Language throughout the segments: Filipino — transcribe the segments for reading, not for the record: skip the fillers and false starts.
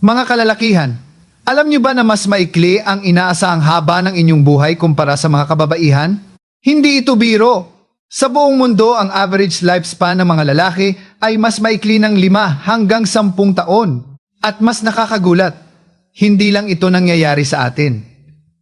Mga kalalakihan, alam niyo ba na mas maikli ang inaasahang haba ng inyong buhay kumpara sa mga kababaihan? Hindi ito biro. Sa buong mundo, ang average lifespan ng mga lalaki ay mas maikli ng 5 hanggang 10 taon. At mas nakakagulat, hindi lang ito nangyayari sa atin.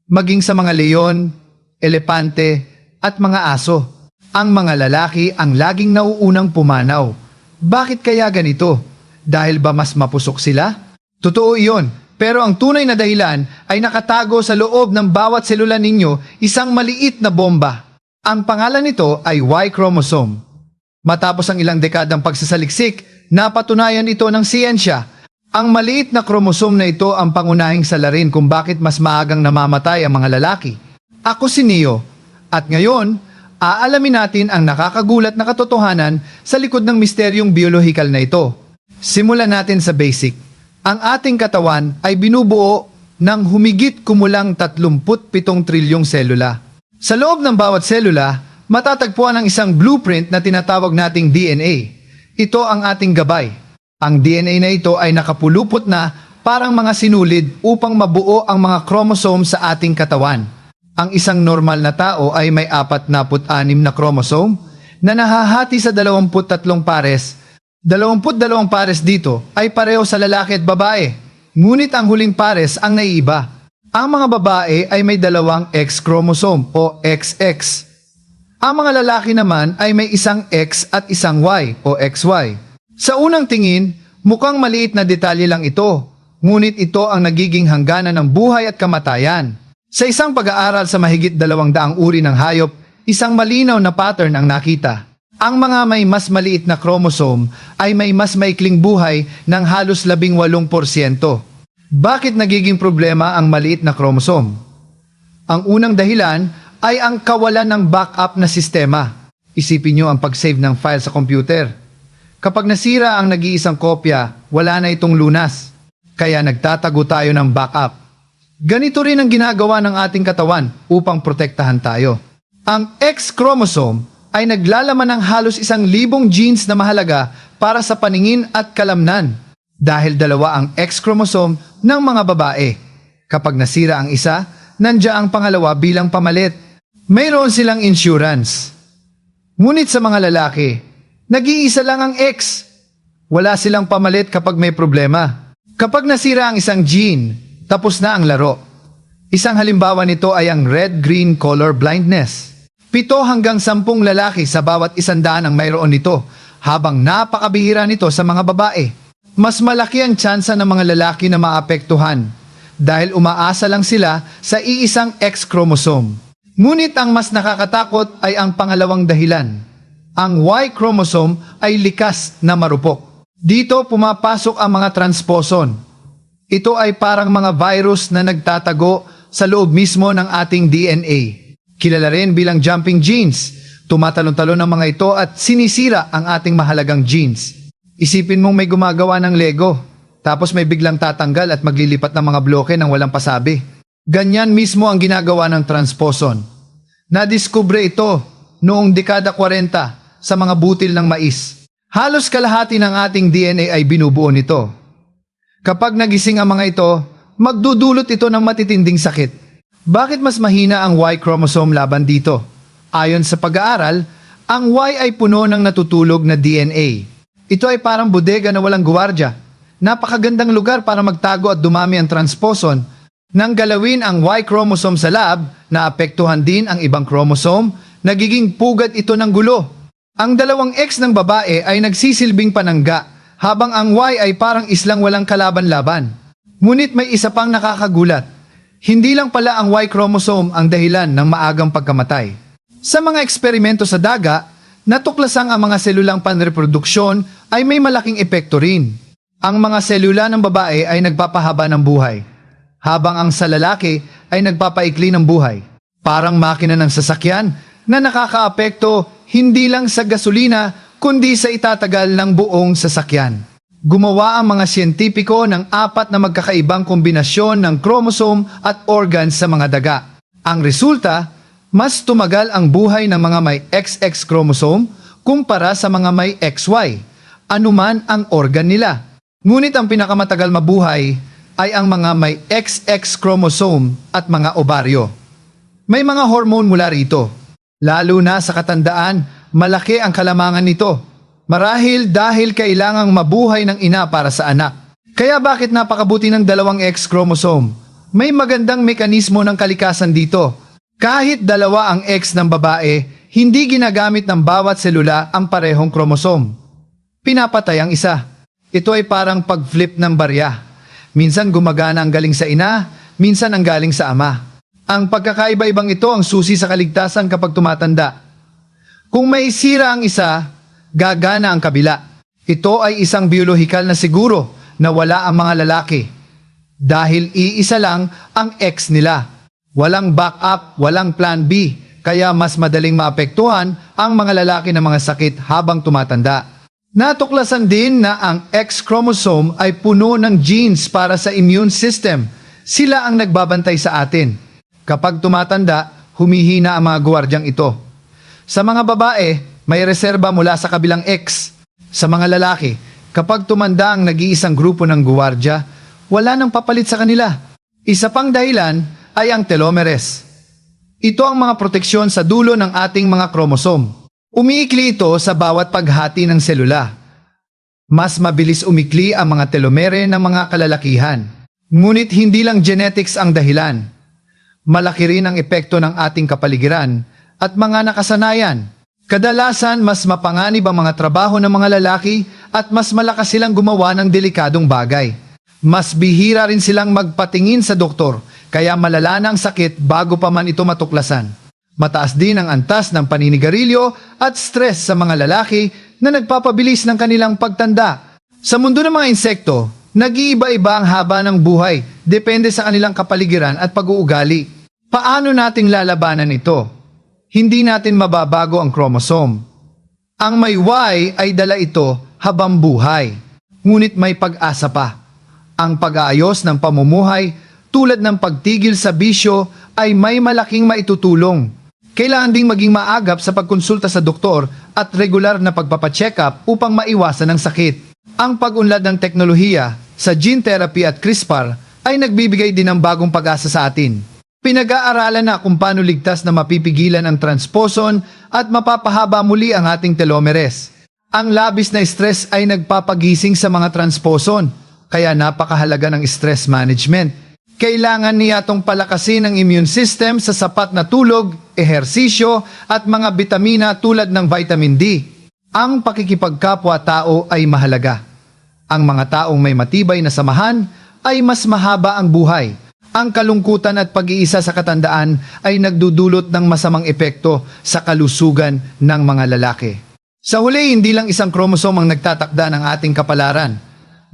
Maging sa mga leon, elepante, at mga aso. Ang mga lalaki ang laging nauunang pumanaw. Bakit kaya ganito? Dahil ba mas mapusok sila? Totoo iyon, pero ang tunay na dahilan ay nakatago sa loob ng bawat selula ninyo isang maliit na bomba. Ang pangalan nito ay Y chromosome. Matapos ang ilang dekadang pagsasaliksik, napatunayan ito ng siyensya. Ang maliit na chromosome na ito ang pangunahing salarin kung bakit mas maagang namamatay ang mga lalaki. Ako si Neo, at ngayon, aalamin natin ang nakakagulat na katotohanan sa likod ng misteryong biolohikal na ito. Simulan natin sa basic. Ang ating katawan ay binubuo ng humigit kumulang 37 trilyong selula. Sa loob ng bawat selula, matatagpuan ang isang blueprint na tinatawag nating DNA. Ito ang ating gabay. Ang DNA na ito ay nakapulupot na parang mga sinulid upang mabuo ang mga chromosome sa ating katawan. Ang isang normal na tao ay may 46 na chromosome na nahahati sa 23 pares. 22 pares dito ay pareho sa lalaki at babae. Ngunit ang huling pares ang naiiba. Ang mga babae ay may 2 X chromosome o XX. Ang mga lalaki naman ay may isang X at isang Y o XY. Sa unang tingin, mukhang maliit na detalye lang ito. Ngunit ito ang nagiging hangganan ng buhay at kamatayan. Sa isang pag-aaral sa mahigit 200 uri ng hayop, isang malinaw na pattern ang nakita. Ang mga may mas maliit na chromosome ay may mas maikling buhay ng halos 18%. Bakit nagiging problema ang maliit na chromosome? Ang unang dahilan ay ang kawalan ng backup na sistema. Isipin nyo ang pag-save ng file sa computer. Kapag nasira ang nag-iisang kopya, wala na itong lunas. Kaya nagtatago tayo ng backup. Ganito rin ang ginagawa ng ating katawan upang protektahan tayo. Ang X chromosome ay naglalaman ng halos 1,000 genes na mahalaga para sa paningin at kalamnan. Dahil 2 ang X chromosome ng mga babae. Kapag nasira ang isa, nandiyan ang pangalawa bilang pamalit. Mayroon silang insurance. Ngunit sa mga lalaki, nag-iisa lang ang X. Wala silang pamalit kapag may problema. Kapag nasira ang isang gene, tapos na ang laro. Isang halimbawa nito ay ang red-green color blindness. 7 hanggang 10 lalaki sa bawat 100 ang mayroon nito, habang napakabihira nito sa mga babae. Mas malaki ang tsansa ng mga lalaki na maapektuhan dahil umaasa lang sila sa iisang X chromosome. Ngunit ang mas nakakatakot ay ang pangalawang dahilan. Ang Y chromosome ay likas na marupok. Dito pumapasok ang mga transposon. Ito ay parang mga virus na nagtatago sa loob mismo ng ating DNA. Kilala rin bilang jumping genes. Tumatalon-talon ang mga ito at sinisira ang ating mahalagang genes. Isipin mong may gumagawa ng Lego, tapos may biglang tatanggal at maglilipat ng mga bloke ng walang pasabi. Ganyan mismo ang ginagawa ng transposon. Nadiskubre ito noong dekada 40 sa mga butil ng mais. Halos kalahati ng ating DNA ay binubuo nito. Kapag nagising ang mga ito, magdudulot ito ng matitinding sakit. Bakit mas mahina ang Y chromosome laban dito? Ayon sa pag-aaral, ang Y ay puno ng natutulog na DNA. Ito ay parang bodega na walang guwardya. Napakagandang lugar para magtago at dumami ang transposon. Nang galawin ang Y chromosome sa lab, naapektuhan din ang ibang chromosome, nagiging pugad ito ng gulo. Ang 2 X ng babae ay nagsisilbing panangga, habang ang Y ay parang islang walang kalaban-laban. Ngunit may isa pang nakakagulat. Hindi lang pala ang Y chromosome ang dahilan ng maagang pagkamatay. Sa mga eksperimento sa daga, natuklasang ang mga selulang panreproduksyon ay may malaking epekto rin. Ang mga selula ng babae ay nagpapahaba ng buhay, habang ang sa lalaki ay nagpapaikli ng buhay. Parang makina ng sasakyan na nakakaapekto hindi lang sa gasolina kundi sa itatagal ng buong sasakyan. Gumawa ang mga siyentipiko ng 4 na magkakaibang kombinasyon ng chromosome at organs sa mga daga. Ang resulta, mas tumagal ang buhay ng mga may XX chromosome kumpara sa mga may XY, anuman ang organ nila. Ngunit ang pinakamatagal mabuhay, ay ang mga may XX chromosome at mga ovaryo. May mga hormone mula rito. Lalo na sa katandaan, malaki ang kalamangan nito. Marahil dahil kailangang mabuhay ng ina para sa anak. Kaya bakit napakabuti ng dalawang X chromosome? May magandang mekanismo ng kalikasan dito. Kahit dalawa ang X ng babae, hindi ginagamit ng bawat selula ang parehong chromosome. Pinapatay ang isa. Ito ay parang pag-flip ng barya. Minsan gumagana ang galing sa ina, minsan ang galing sa ama. Ang pagkakaiba-ibang ito ang susi sa kaligtasan kapag tumatanda. Kung may sira ang isa, gagana ang kabila. Ito ay isang biolohikal na siguro na wala ang mga lalaki. Dahil iisa lang ang X nila. Walang backup, walang plan B, kaya mas madaling maapektuhan ang mga lalaki ng mga sakit habang tumatanda. Natuklasan din na ang X chromosome ay puno ng genes para sa immune system. Sila ang nagbabantay sa atin. Kapag tumatanda, humihina ang mga guwardyang ito. Sa mga babae, may reserba mula sa kabilang X. Sa mga lalaki, kapag tumanda ang nag-iisang grupo ng guwardya, wala nang papalit sa kanila. Isa pang dahilan ay ang telomeres. Ito ang mga proteksyon sa dulo ng ating mga chromosome. Umiikli ito sa bawat paghati ng selula. Mas mabilis umikli ang mga telomere ng mga kalalakihan. Ngunit hindi lang genetics ang dahilan. Malaki rin ang epekto ng ating kapaligiran at mga nakasanayan. Kadalasan mas mapanganib ang mga trabaho ng mga lalaki at mas malakas silang gumawa ng delikadong bagay. Mas bihira rin silang magpatingin sa doktor, kaya malala na ang sakit bago pa man ito matuklasan. Mataas din ang antas ng paninigarilyo at stress sa mga lalaki na nagpapabilis ng kanilang pagtanda. Sa mundo ng mga insekto, nag-iiba-iba ang haba ng buhay, depende sa kanilang kapaligiran at pag-uugali. Paano nating lalabanan ito? Hindi natin mababago ang chromosome. Ang may Y ay dala ito habang buhay, ngunit may pag-asa pa. Ang pag-aayos ng pamumuhay tulad ng pagtigil sa bisyo ay may malaking maitutulong. Kailangan ding maging maagap sa pagkonsulta sa doktor at regular na pagpapacheck up upang maiwasan ang sakit. Ang pag-unlad ng teknolohiya sa gene therapy at CRISPR ay nagbibigay din ng bagong pag-asa sa atin. Pinag-aaralan na kung paano ligtas na mapipigilan ang transposon at mapapahaba muli ang ating telomeres. Ang labis na stress ay nagpapagising sa mga transposon, kaya napakahalaga ng stress management. Kailangan niya itong palakasin ang immune system sa sapat na tulog, ehersisyo at mga bitamina tulad ng vitamin D. Ang pakikipagkapwa-tao ay mahalaga. Ang mga taong may matibay na samahan ay mas mahaba ang buhay. Ang kalungkutan at pag-iisa sa katandaan ay nagdudulot ng masamang epekto sa kalusugan ng mga lalaki. Sa huli, hindi lang isang chromosome ang nagtatakda ng ating kapalaran.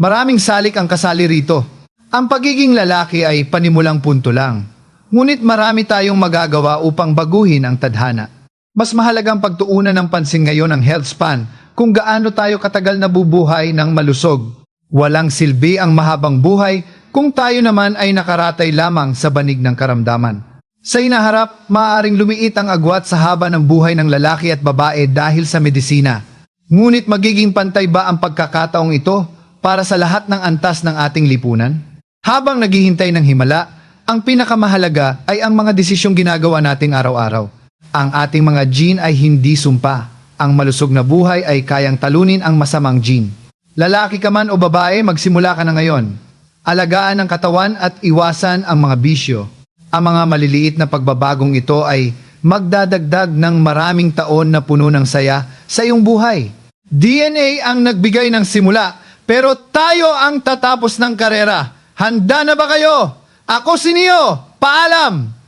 Maraming salik ang kasali rito. Ang pagiging lalaki ay panimulang punto lang. Ngunit marami tayong magagawa upang baguhin ang tadhana. Mas mahalagang pagtuunan ng pansin ngayon ang health span kung gaano tayo katagal nabubuhay ng malusog. Walang silbi ang mahabang buhay kung tayo naman ay nakaratay lamang sa banig ng karamdaman. Sa inaharap, maaaring lumiit ang agwat sa haba ng buhay ng lalaki at babae dahil sa medisina. Ngunit magiging pantay ba ang pagkakataong ito para sa lahat ng antas ng ating lipunan? Habang naghihintay ng himala, ang pinakamahalaga ay ang mga desisyong ginagawa nating araw-araw. Ang ating mga gene ay hindi sumpa. Ang malusog na buhay ay kayang talunin ang masamang gene. Lalaki ka man o babae, magsimula ka na ngayon. Alagaan ang katawan at iwasan ang mga bisyo. Ang mga maliliit na pagbabagong ito ay magdadagdag ng maraming taon na puno ng saya sa iyong buhay. DNA ang nagbigay ng simula, pero tayo ang tatapos ng karera. Handa na ba kayo? Ako si Neo. Paalam!